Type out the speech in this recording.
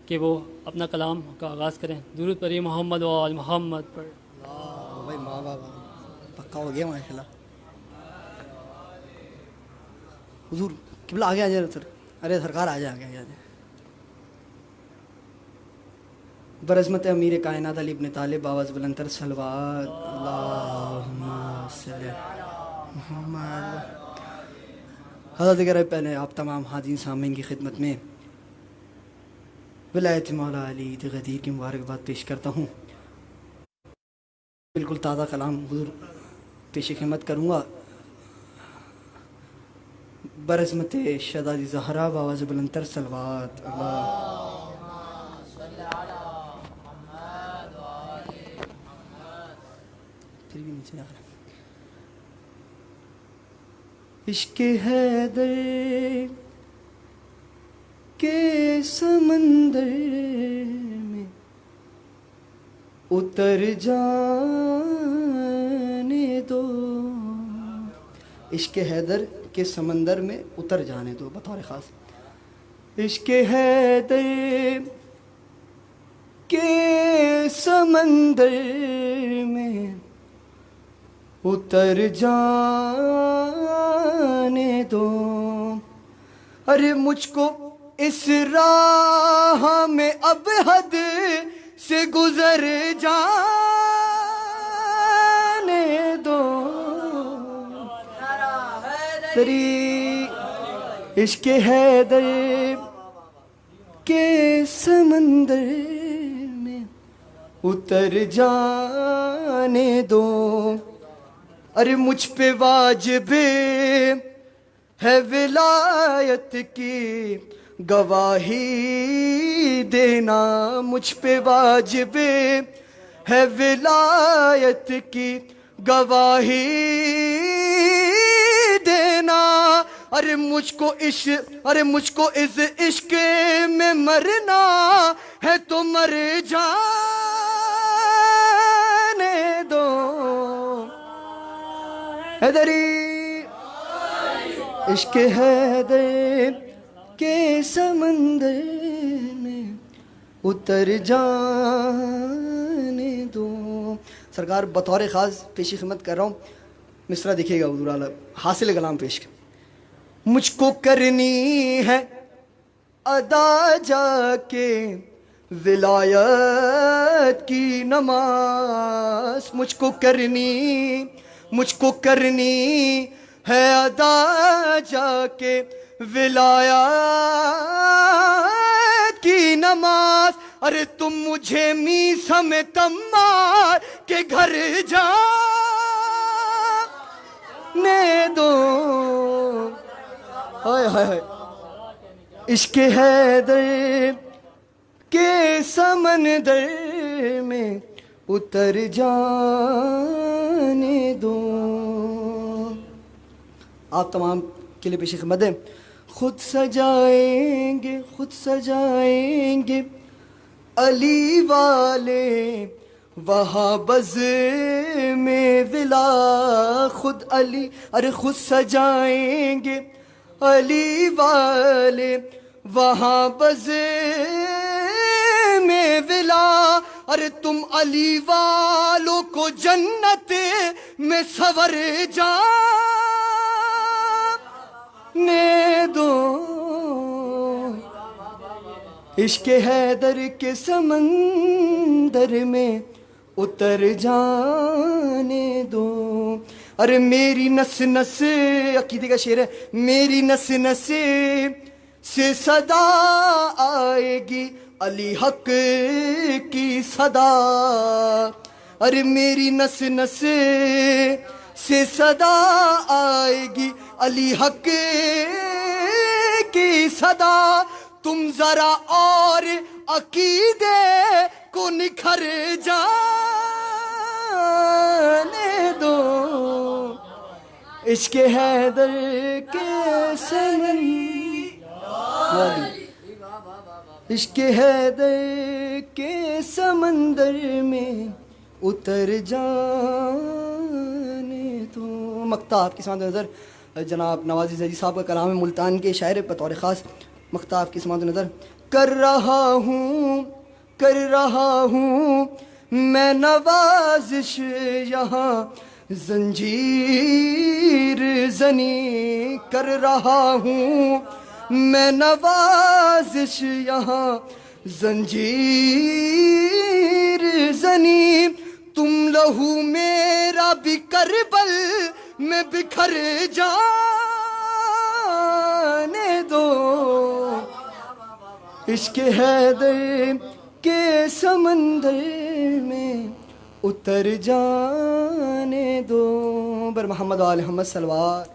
کہ وہ اپنا کلام کا آغاز کریں. درود پڑھیے محمد و آل محمد پر. بھائی ماں باپ پکا ہو گیا ماشاء اللہ. حضور قبلہ آگے آ جائے سر. ارے سرکار آ جائے آگے آ جائے. برعظمت امیر کائنات علی ابن طالب آواز بلندر صلوات اللہم صلی محمد. حضرت دیگر پہلے آپ تمام حاضرین سامعین کی خدمت میں ولایت مولا علی غدیر کی مبارکباد پیش کرتا ہوں. بالکل تازہ کلام حضور پیش خدمت کروں گا. برعظمت شہزادی زہرا بآواز بلندر صلوات اللہ. پھر بھی نیچے آ رہا. عشق حیدر کے سمندر میں اتر جانے دو. عشق حیدر کے سمندر میں اتر جانے دو بطور خاص. عشق حیدر کے سمندر میں اتر جانے دو. ارے مجھ کو اس راہ میں اب حد سے گزر جانے دو. تیری عشق حیدر کے سمندر میں اتر جانے دو. ارے مجھ پہ واجب ہے ولایت کی گواہی دینا. مجھ پہ واجب ہے ولایت کی گواہی دینا. ارے مجھ کو اس عشق میں مرنا ہے تو مر جانے دو. حیدری عشق حیدر کے سمندر میں اتر جانے دو. سرکار بطور خاص پیشی خدمت کر رہا ہوں. مصرع دیکھیے گا حضور اعلیٰ حاصل کلام پیش کر. مجھ کو کرنی ہے ادا جا کے ولایت کی نماز. مجھ کو کرنی ہے ادا جا کے ولایت کی نماز. ارے تم مجھے میسا میں تمار کے گھر جانے دو. ہائے ہائے. عشق حیدر کے سمندر میں اتر جانے دو. آپ تمام کے لیے پیش خدمت ہے. خود سجائیں گے علی والے وہاں بز میں ولا. خود سجائیں گے علی والے وہاں بز میں ولا. ارے تم علی والوں کو جنت میں سور جانے دو. عشق حیدر کے سمندر میں اتر جانے دو. ارے میری نس نس عقیدے کا شعر ہے. میری نس نس سے صدا آئے گی علی حق کی صدا. ارے میری نس نس سے صدا آئے گی علی حق کی صدا. تم ذرا اور عقیدے کو نکھر جانے دو. عشق حیدر کے سمندر عشق حیدر کے سمندر میں اتر جانے دو. مقطع آپ کی سماعت نظر جناب نوازی زیدی صاحب کا کلام ملتان کے شاعر بطور خاص مقطع آپ کی سماعت نظر. کر رہا ہوں میں نوازش یہاں زنجیر زنی کر رہا ہوں میں نوازش یہاں زنجیر زنی تم لہو میرا بھی کربل میں بکھر جانے دو عشق حیدر کے سمندر میں اتر جانے دو بر محمد و آل محمد صلوات